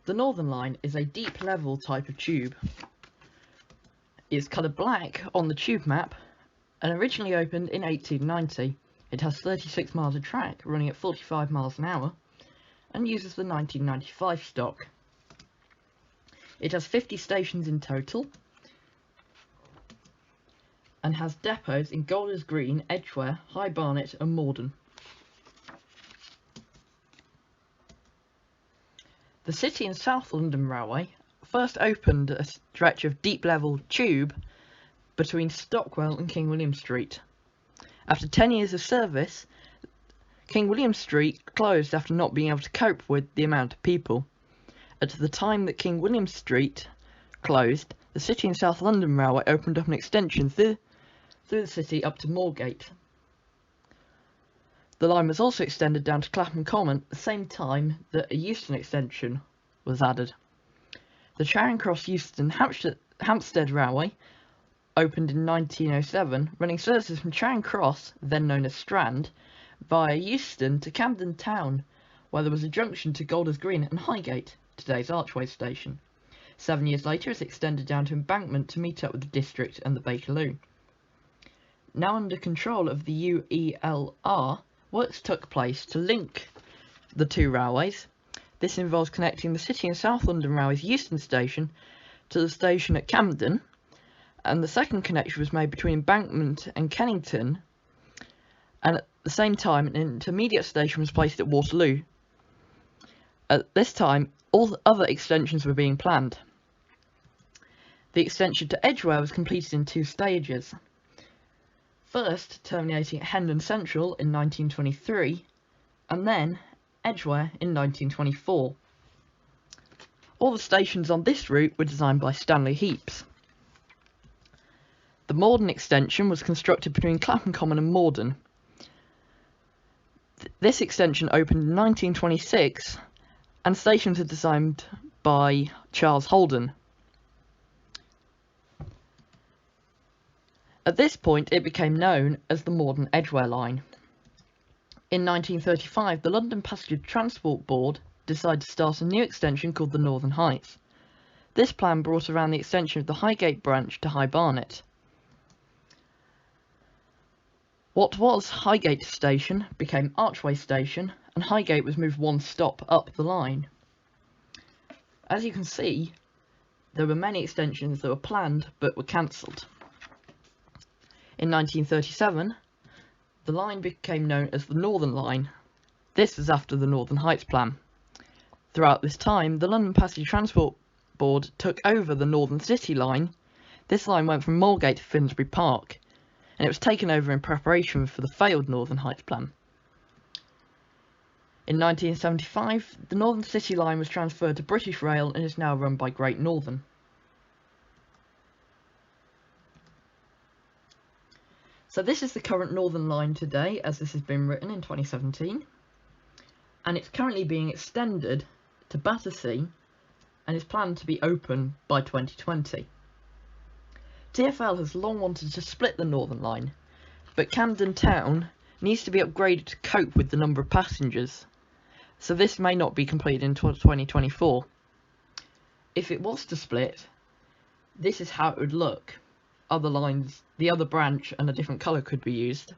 The Northern Line is a deep level type of tube. It's coloured black on the tube map and originally opened in 1890. It has 36 miles of track running at 45 miles an hour and uses the 1995 stock. It has 50 stations in total and has depots in Golders Green, Edgware, High Barnet and Morden. The City and South London Railway first opened a stretch of deep level tube between Stockwell and King William Street. After 10 years of service, King William Street closed after not being able to cope with the amount of people. At the time that King William Street closed, the City and South London Railway opened up an extension through the city up to Moorgate. The line was also extended down to Clapham Common at the same time that a Euston extension was added. The Charing Cross Euston Hampstead Railway opened in 1907, running services from Charing Cross, then known as Strand, via Euston to Camden Town, where there was a junction to Golders Green and Highgate, today's Archway Station. 7 years later, it's extended down to Embankment to meet up with the District and the Bakerloo. Now under control of the UELR, works took place to link the two railways. This involves connecting the City and South London Railway's Euston station to the station at Camden, and the second connection was made between Embankment and Kennington, and at the same time an intermediate station was placed at Waterloo. At this time, all the other extensions were being planned. The extension to Edgware was completed in 2 stages. First, terminating at Hendon Central in 1923, and then Edgware in 1924. All the stations on this route were designed by Stanley Heaps. The Morden extension was constructed between Clapham Common and Morden. This extension opened in 1926, and stations are designed by Charles Holden. At this point, it became known as the Morden Edgware Line. In 1935, the London Passenger Transport Board decided to start a new extension called the Northern Heights. This plan brought around the extension of the Highgate branch to High Barnet. What was Highgate Station became Archway Station, and Highgate was moved 1 stop up the line. As you can see, there were many extensions that were planned but were cancelled. In 1937, the line became known as the Northern Line. This was after the Northern Heights plan. Throughout this time, the London Passenger Transport Board took over the Northern City Line. This line went from Moorgate to Finsbury Park, and it was taken over in preparation for the failed Northern Heights plan. In 1975, the Northern City Line was transferred to British Rail and is now run by Great Northern. So this is the current Northern Line today, as this has been written in 2017, and it's currently being extended to Battersea and is planned to be open by 2020. TfL has long wanted to split the Northern Line, but Camden Town needs to be upgraded to cope with the number of passengers, so this may not be completed in 2024. If it was to split, this is how it would look. Other lines, the other branch and a different colour could be used.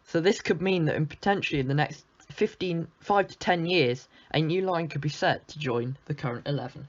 So this could mean that potentially in the next 5 to 10 years, a new line could be set to join the current 11.